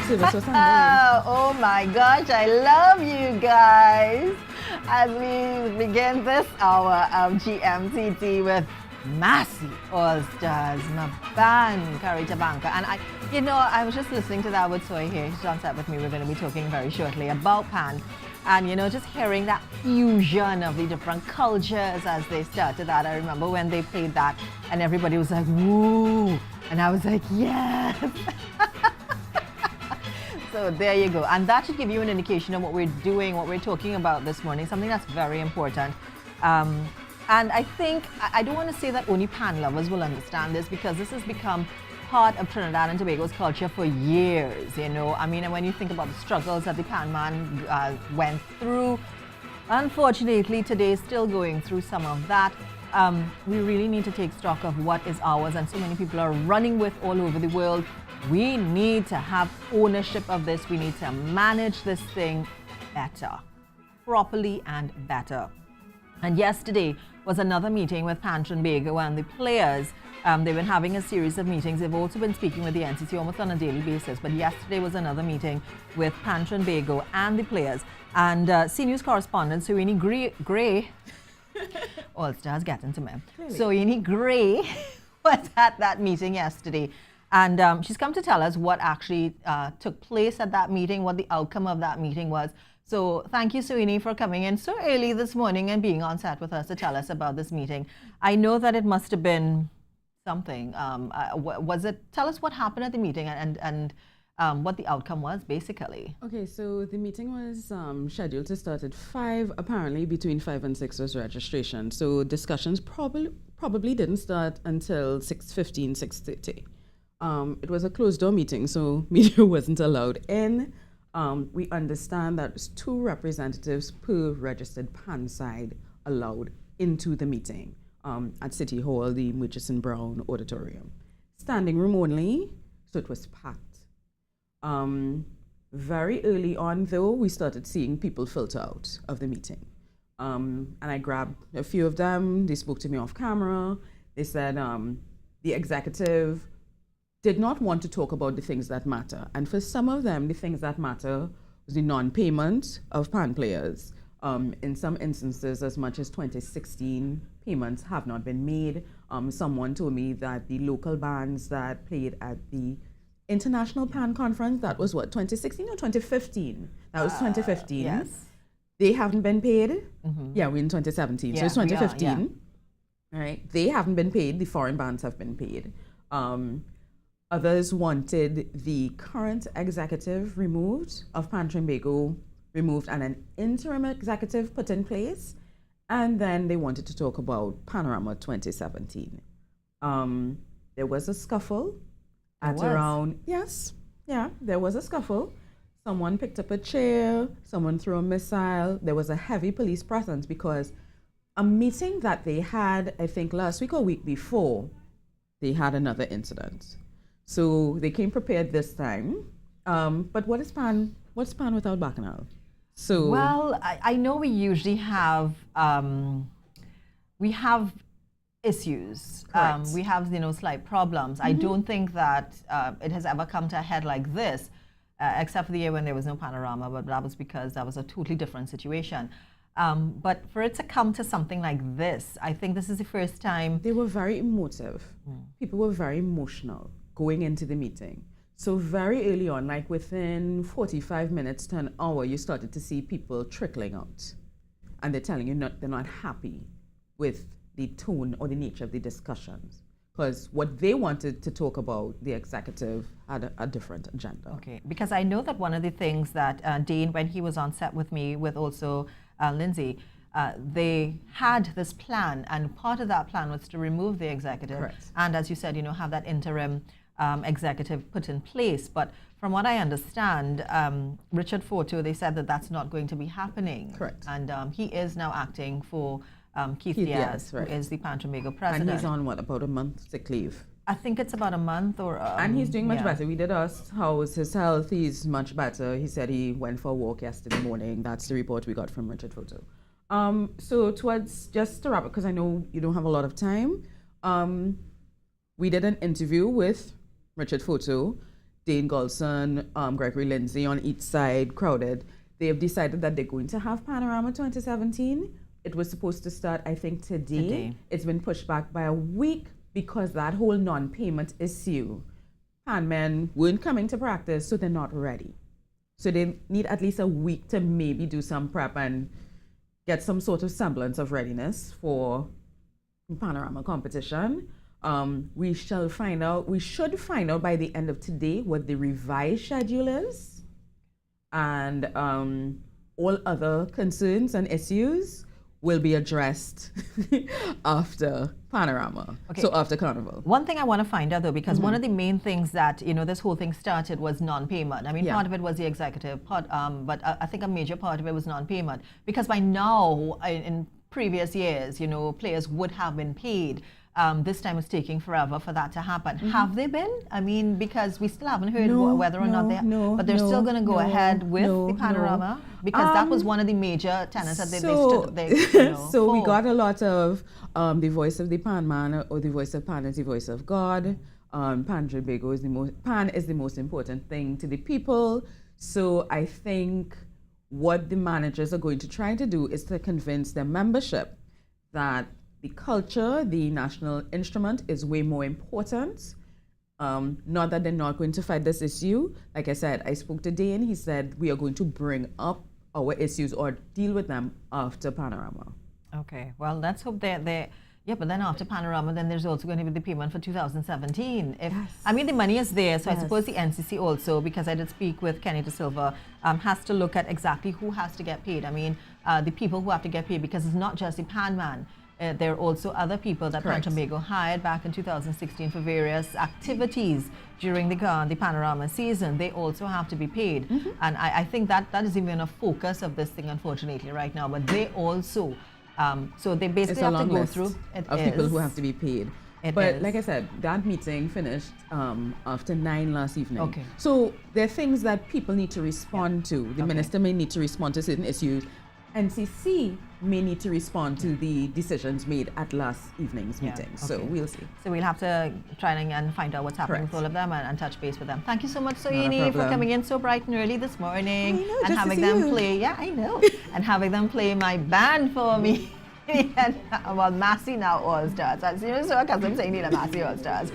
service was handled. Oh my gosh, I love you guys. As we begin this hour of GMTT with Massey All-Stars, Maban, Tobago. And I was just listening to that with Soy here. She's on set with me. We're going to be talking very shortly about Pan. And, just hearing that fusion of the different cultures as they started that. I remember when they played that and everybody was like, woo. And I was like, yes. So there you go. And that should give you an indication of what we're doing, what we're talking about this morning, something that's very important. And I think, I don't want to say that only Pan lovers will understand this, because this has become part of Trinidad and Tobago's culture for years, I mean, and when you think about the struggles that the Pan man went through, unfortunately today still going through some of that. We really need to take stock of what is ours, and so many people are running with all over the world. We need to have ownership of this. We need to manage this thing better, properly and better. And yesterday was another meeting with PanTrinbago and the players. They've been having a series of meetings. They've also been speaking with the NCC almost on a daily basis. But yesterday was another meeting with PanTrinbago and the players. And CNews correspondent Suini Gray, All-Stars getting to me. Suini Gray was at that meeting yesterday. And she's come to tell us what actually took place at that meeting, what the outcome of that meeting was. So thank you, Suini, for coming in so early this morning and being on set with us to tell us about this meeting. I know that it must have been something. Was it? Tell us what happened at the meeting and what the outcome was, basically. Okay, so the meeting was scheduled to start at 5. Apparently, between 5 and 6 was registration. So discussions probably didn't start until 6:15, 6:30. It was a closed-door meeting, so media wasn't allowed in. We understand that there's 2 representatives per registered Pan side allowed into the meeting at City Hall, the Murchison Brown Auditorium. Standing room only, so it was packed. Very early on, though, we started seeing people filter out of the meeting. And I grabbed a few of them. They spoke to me off camera. They said the executive did not want to talk about the things that matter. And for some of them, the things that matter was the non-payment of Pan players. In some instances, as much as 2016 payments have not been made. Someone told me that the local bands that played at the International Pan Conference, that was what, 2016 or 2015? That was 2015. Yes. They haven't been paid. Yeah, we're in 2017, so it's 2015. All right, they haven't been paid. The foreign bands have been paid. Others wanted the current executive removed of PanTrinbago, removed, and an interim executive put in place. And then they wanted to talk about Panorama 2017. There was a scuffle at around, there was a scuffle. Someone picked up a chair, someone threw a missile. There was a heavy police presence because a meeting that they had, I think last week or week before, they had another incident. So they came prepared this time. But what's Pan without Bacchanal? So well, I know we usually have issues. We have slight problems. I don't think that it has ever come to a head like this, except for the year when there was no Panorama, but that was because that was a totally different situation. But for it to come to something like this, I think this is the first time. They were very emotive. People were very emotional going into the meeting. So very early on, like within 45 minutes to an hour, you started to see people trickling out. And they're telling you they're not happy with the tone or the nature of the discussions. Because what they wanted to talk about, the executive had a different agenda. Okay, because I know that one of the things that Dane, when he was on set with me, with also Lindsay, they had this plan, and part of that plan was to remove the executive. Correct. And as you said, have that interim executive put in place. But from what I understand, Richard Forto, they said that that's not going to be happening. Correct. And he is now acting for Keith Diaz, right, who is the PanTrinbago president. And he's on what, about a month sick leave? I think it's about a month or... and he's doing much better. We did ask how is his health. He's much better. He said he went for a walk yesterday morning. That's the report we got from Richard Forto. So towards, just to wrap up, because I know you don't have a lot of time, we did an interview with Richard Forto. Dane Golson, Gregory Lindsay on each side, crowded. They have decided that they're going to have Panorama 2017. It was supposed to start, I think, today. It's been pushed back by a week because that whole non-payment issue. Panmen weren't coming to practice, so they're not ready. So they need at least a week to maybe do some prep and get some sort of semblance of readiness for Panorama competition. We should find out by the end of today what the revised schedule is. And all other concerns and issues will be addressed after Panorama, so after Carnival. One thing I want to find out though, because one of the main things that, this whole thing started was non-payment. I mean, part of it was the executive part, but I think a major part of it was non-payment. Because by now, in previous years, players would have been paid. This time it's taking forever for that to happen. Have they been? I mean, because we still haven't heard whether or not they but they're still going to go ahead with the Panorama because that was one of the major tenets that they stood So we got a lot of the voice of the Pan man, or the voice of Pan is the voice of God. PanTrinbago is Pan is the most important thing to the people. So I think what the managers are going to try to do is to convince their membership that the culture, the national instrument, is way more important. Not that they're not going to fight this issue. Like I said, I spoke to Dane. He said we are going to bring up our issues or deal with them after Panorama. Okay. Well, let's hope they but then after Panorama, then there's also going to be the payment for 2017. I mean, the money is there, so I suppose the NCC also, because I did speak with Kenny De Silva, has to look at exactly who has to get paid. I mean, the people who have to get paid, because it's not just the Pan man. There are also other people that PanTrinbago hired back in 2016 for various activities during the Panorama season. They also have to be paid. And I think that is even a focus of this thing, unfortunately, right now. But they also, so they basically have to go through of people who have to be paid. But like I said, that meeting finished after 9 last evening. Okay. So there are things that people need to respond to. The minister may need to respond to certain issues. NCC may need to respond to the decisions made at last evening's meeting. So we'll see. So we'll have to try and find out what's happening with all of them and touch base with them. Thank you so much, Sohini, for coming in so bright and early this morning and having them play. Yeah, I know. And having them play my band for me. Well, Massey now All Stars. So I'm so accustomed to saying Massey All Stars.